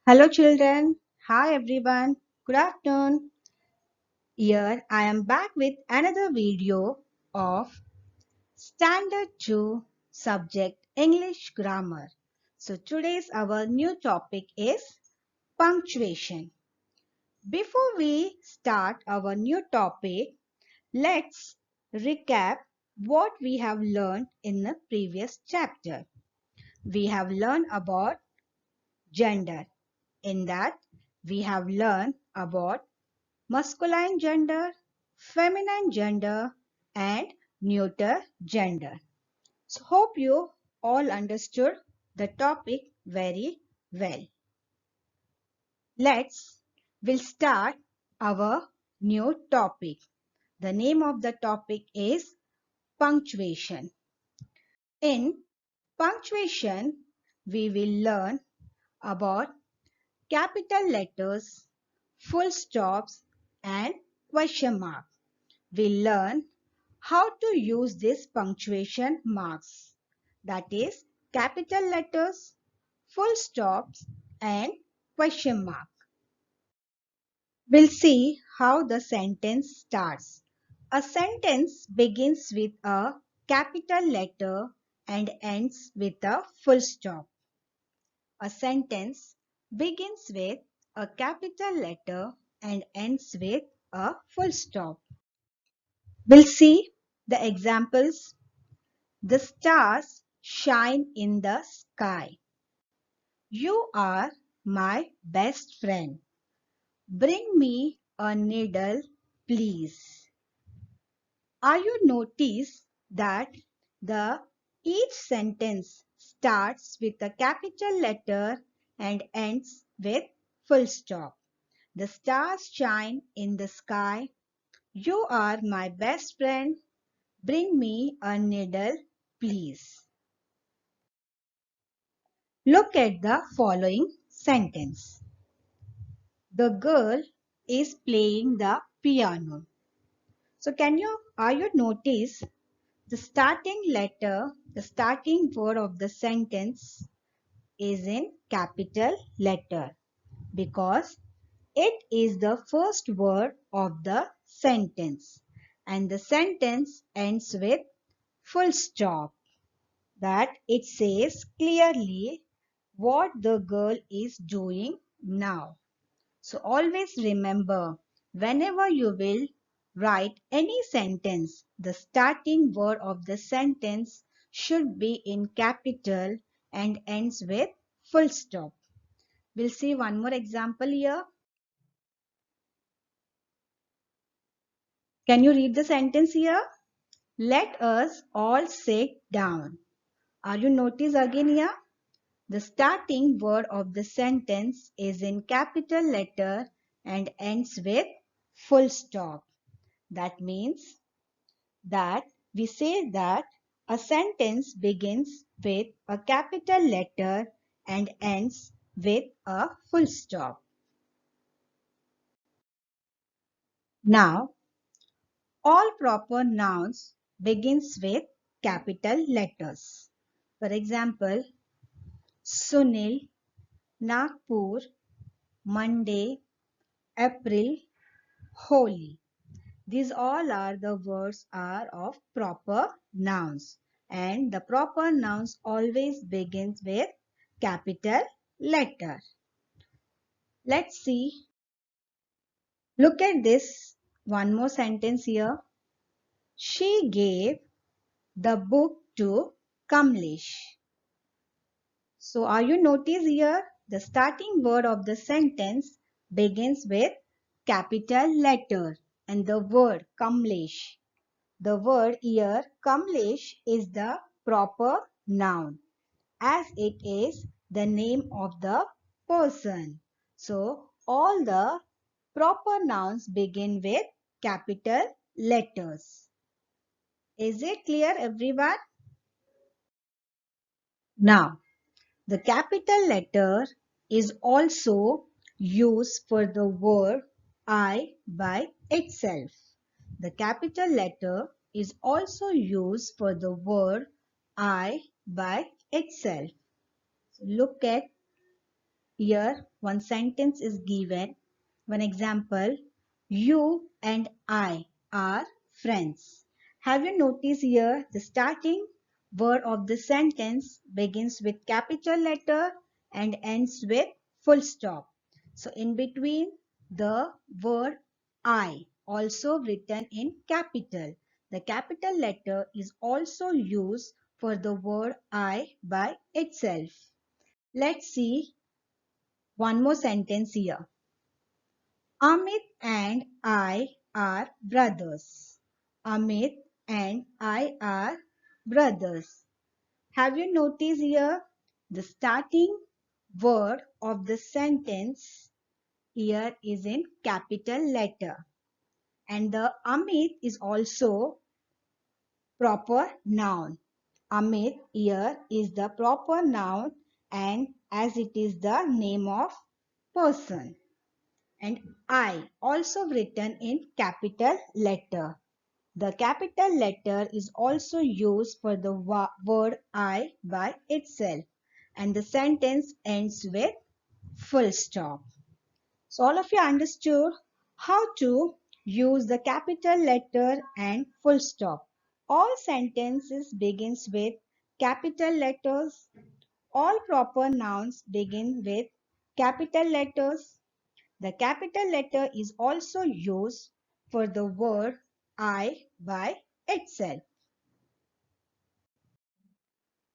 Hello children. Hi everyone. Good afternoon. Here I am back with another video of Standard 2 subject English grammar. So today's our new topic is punctuation. Before we start our new topic, let's recap what we have learned in the previous chapter. We have learned about gender. In that, we have learned about masculine gender, feminine gender, and neuter gender. So, hope you all understood the topic very well. We'll start our new topic. The name of the topic is punctuation. In punctuation, we will learn about capital letters, full stops, and question mark. We learn how to use these punctuation marks, that is capital letters, full stops, and question mark. We'll see how the sentence starts. A sentence begins with a capital letter and ends with a full stop. A sentence begins with a capital letter and ends with a full stop. We'll see the examples. The stars shine in the sky. You are my best friend. Bring me a needle, please. Are you notice that the each sentence starts with a capital letter and ends with full stop. The stars shine in the sky. You are my best friend. Bring me a needle, please. Look at the following sentence. The girl is playing the piano. So are you notice the starting letter, the starting word of the sentence is in capital letter because it is the first word of the sentence and the sentence ends with full stop, that it says clearly what the girl is doing now. So always remember, whenever you will write any sentence, the starting word of the sentence should be in capital and ends with full stop. We'll see one more example here. Can you read the sentence here? Let us all sit down. Are you notice again here? The starting word of the sentence is in capital letter and ends with full stop. That means that we say that a sentence begins with a capital letter and ends with a full stop. Now, all proper nouns begins with capital letters. For example, Sunil, Nagpur, Monday, April, Holi. These all are the words are of proper nouns and the proper nouns always begins with capital letter. Let's see. Look at this one more sentence here. She gave the book to Kamlesh. So are you notice here the starting word of the sentence begins with capital letter and the word Kamlesh. The word here Kamlesh is the proper noun as it is the name of the person. So all the proper nouns begin with capital letters. Is it clear everyone? Now the capital letter is also used for the word I by itself. The capital letter is also used for the word I by itself. Look at Here one sentence is given. One example, you and I are friends. Have you noticed here the starting word of the sentence begins with capital letter and ends with full stop. So in between the word I also written in capital. The capital letter is also used for the word I by itself. Let's see one more sentence here. Amit and I are brothers. Amit and I are brothers. Have you noticed here the starting word of the sentence here is in capital letter, and the Amit is also proper noun. Amit here is the proper noun, and as it is the name of person. And I also written in capital letter. The capital letter is also used for the word I by itself, and the sentence ends with full stop. So all of you understood how to use the capital letter and full stop. All sentences begins with capital letters. All proper nouns begin with capital letters. The capital letter is also used for the word I by itself.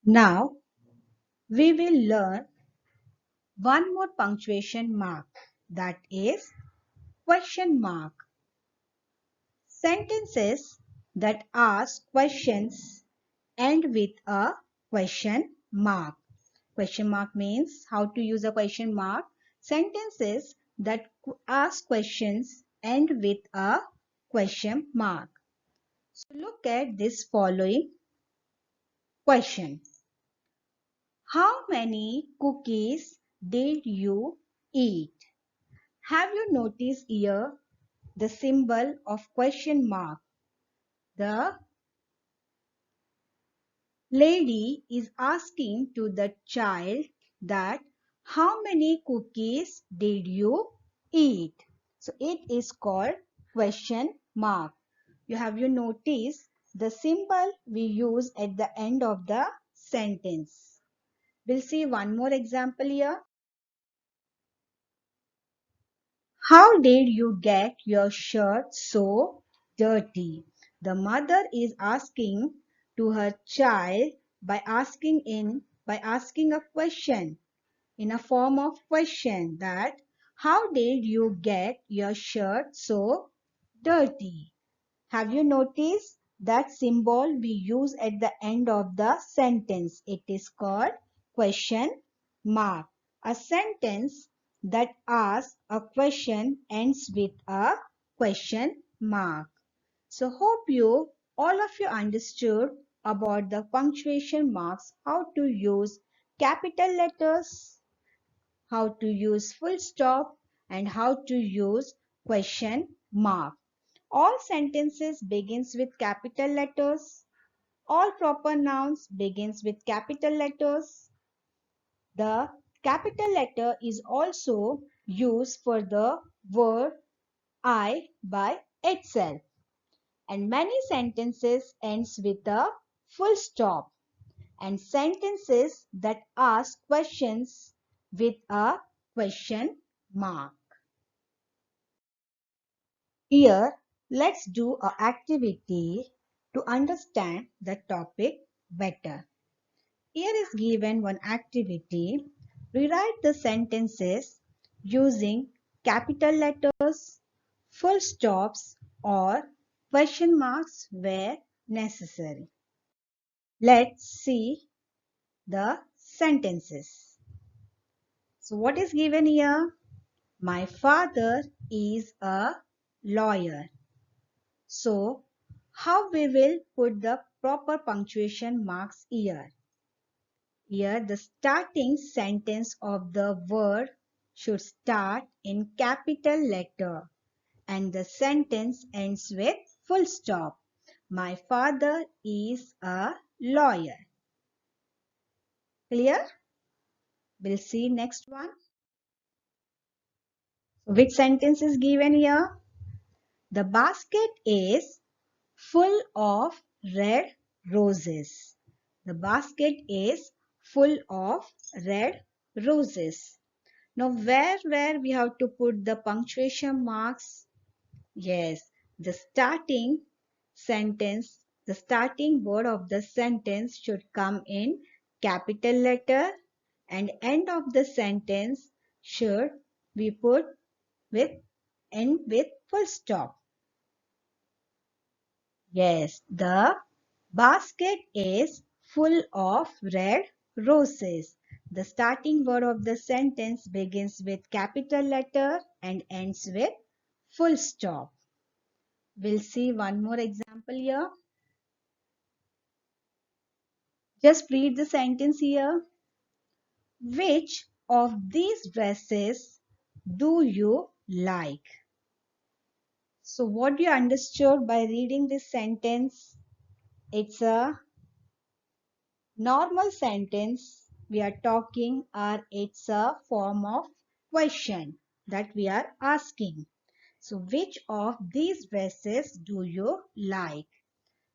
Now we will learn one more punctuation mark, that is question mark. Sentences that ask questions end with a question mark. Question mark means how to use a question mark. Sentences that ask questions end with a question mark. So look at this following question. How many cookies did you eat? Have you noticed here the symbol of question mark? The lady is asking to the child that how many cookies did you eat? So it is called question mark. Have you noticed the symbol we use at the end of the sentence? We'll see one more example here. How did you get your shirt so dirty? The mother is asking to her child by asking a question in a form of question that how did you get your shirt so dirty? Have you noticed that symbol we use at the end of the sentence? It is called question mark. A sentence that asks a question ends with a question mark. So hope all of you understood about the punctuation marks, how to use capital letters, how to use full stop, and how to use question mark. All sentences begins with capital letters. All proper nouns begins with capital letters. The capital letter is also used for the word I by itself. And many sentences ends with a full stop. And sentences that ask questions with a question mark. Here, let's do an activity to understand the topic better. Here is given one activity. Rewrite the sentences using capital letters, full stops, or question marks where necessary. Let's see the sentences. So what is given here? My father is a lawyer. So how we will put the proper punctuation marks here? Here the starting sentence of the word should start in capital letter and the sentence ends with full stop. My father is a lawyer. Clear? We'll see next one. Which sentence is given here? The basket is full of red roses. The basket is full of red roses. Now where we have to put the punctuation marks? Yes, the starting sentence, the starting word of the sentence should come in capital letter and end of the sentence should be put with end with full stop. Yes, the basket is full of red roses. The starting word of the sentence begins with capital letter and ends with full stop. We'll see one more example here. Just read the sentence here. Which of these dresses do you like? So what you understood by reading this sentence? It's a normal sentence we are talking, or it's a form of question that we are asking. So which of these dresses do you like?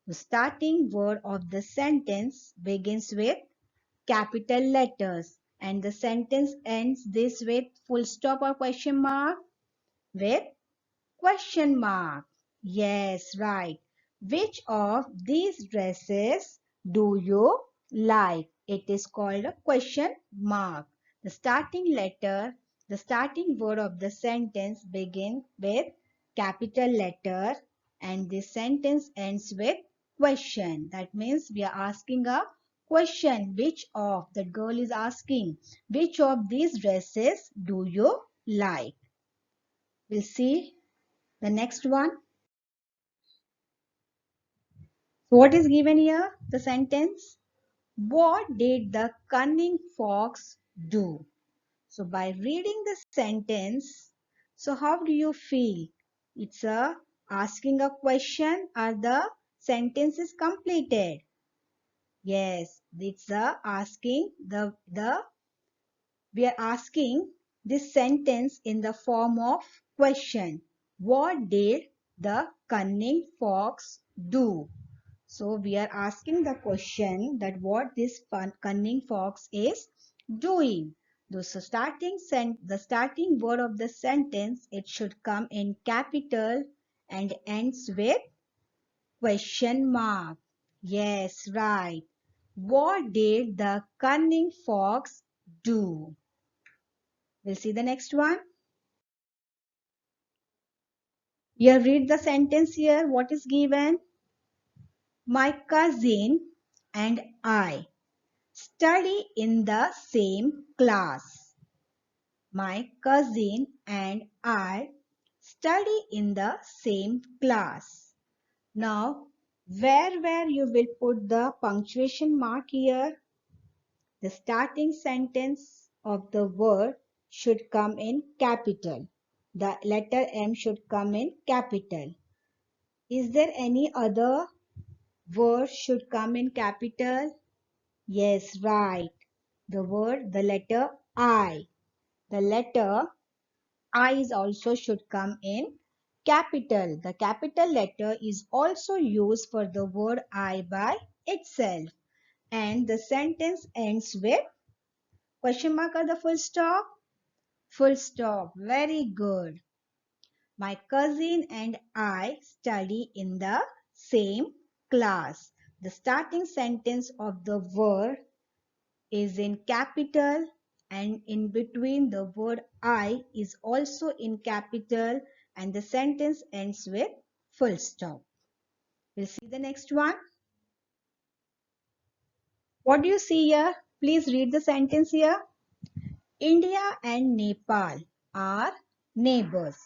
The starting word of the sentence begins with capital letters and the sentence ends this with full stop or question mark with question mark. Yes, right. Which of these dresses do you like? It is called a question mark. The starting letter, the starting word of the sentence begin with capital letter and the sentence ends with question. That means we are asking a question. Which of, the girl is asking, which of these dresses do you like? We'll see the next one. What is given here? The sentence. What did the cunning fox do? So by reading the sentence, so how do you feel? It's a asking a question or the sentence is completed? Yes, it's a asking we are asking this sentence in the form of question. What did the cunning fox do? So we are asking the question that what this cunning fox is doing. So the starting word of the sentence, it should come in capital and ends with question mark. Yes, right. What did the cunning fox do? We'll see the next one. Here, read the sentence here. What is given? My cousin and I study in the same class. My cousin and I study in the same class. Now, where you will put the punctuation mark here? The starting sentence of the word should come in capital. The letter M should come in capital. Is there any other word should come in capital? Yes, right. The letter I. The letter I is also should come in capital. The capital letter is also used for the word I by itself. And the sentence ends with question mark or the full stop? Full stop. Very good. My cousin and I study in the same class. The starting sentence of the word is in capital and in between the word I is also in capital and the sentence ends with full stop. We'll see the next one. What do you see here? Please read the sentence here. India and Nepal are neighbors.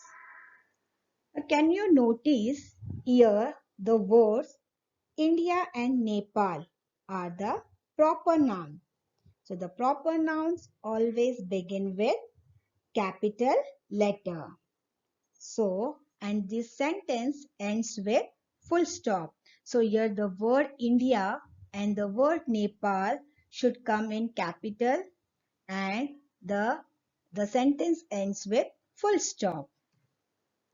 Can you notice here the words India and Nepal are the proper noun. So the proper nouns always begin with capital letter. So, and this sentence ends with full stop. So here the word India and the word Nepal should come in capital and the sentence ends with full stop.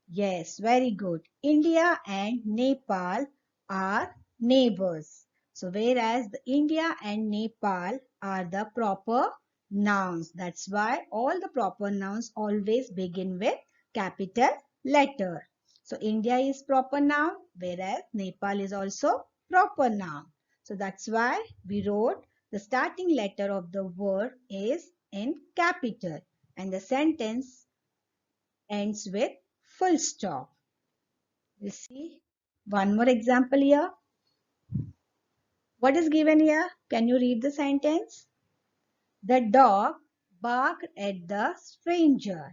Yes, very good. India and Nepal are neighbors. So whereas the India and Nepal are the proper nouns. That's why all the proper nouns always begin with capital letter. So India is proper noun, whereas Nepal is also proper noun. So that's why we wrote the starting letter of the word is in capital and the sentence ends with full stop. You see one more example here. What is given here? Can you read the sentence? The dog barked at the stranger.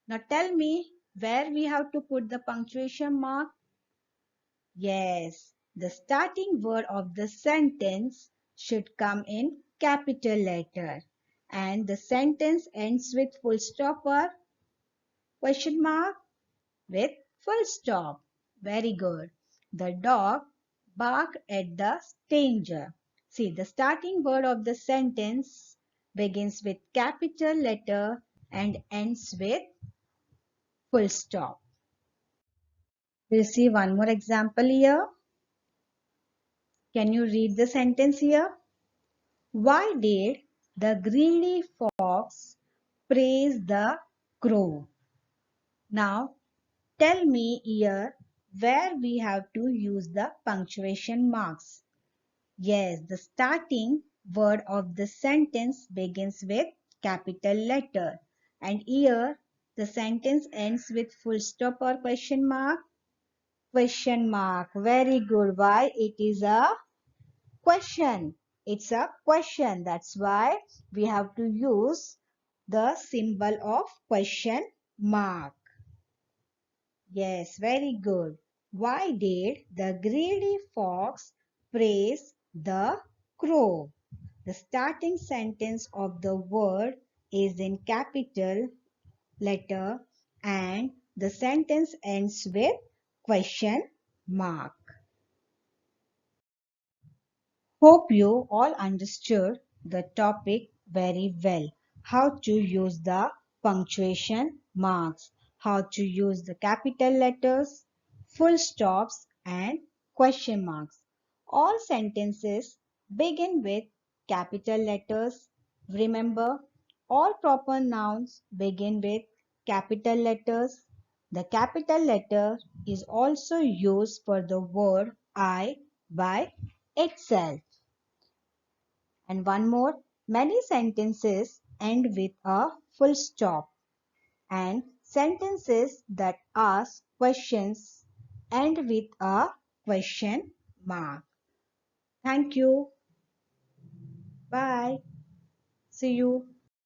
Now tell me where we have to put the punctuation mark. Yes, the starting word of the sentence should come in capital letter and the sentence ends with full stop or question mark with full stop. Very good. The dog barked at the stranger. See, the starting word of the sentence begins with capital letter and ends with full stop. We'll see one more example here. Can you read the sentence here? Why did the greedy fox praise the crow? Now, tell me here where we have to use the punctuation marks. Yes, the starting word of the sentence begins with capital letter and here the sentence ends with full stop or question mark. Question mark. Very good. Why? It is a question. It's a question. That's why we have to use the symbol of question mark. Yes, very good. Why did the greedy fox praise the crow? The starting sentence of the word is in capital letter and the sentence ends with question mark. Hope you all understood the topic very well. How to use the punctuation marks, how to use the capital letters, full stops and question marks. All sentences begin with capital letters. Remember, all proper nouns begin with capital letters. The capital letter is also used for the word I by itself. And one more, many sentences end with a full stop and sentences that ask questions end with a question mark. Thank you. Bye. See you.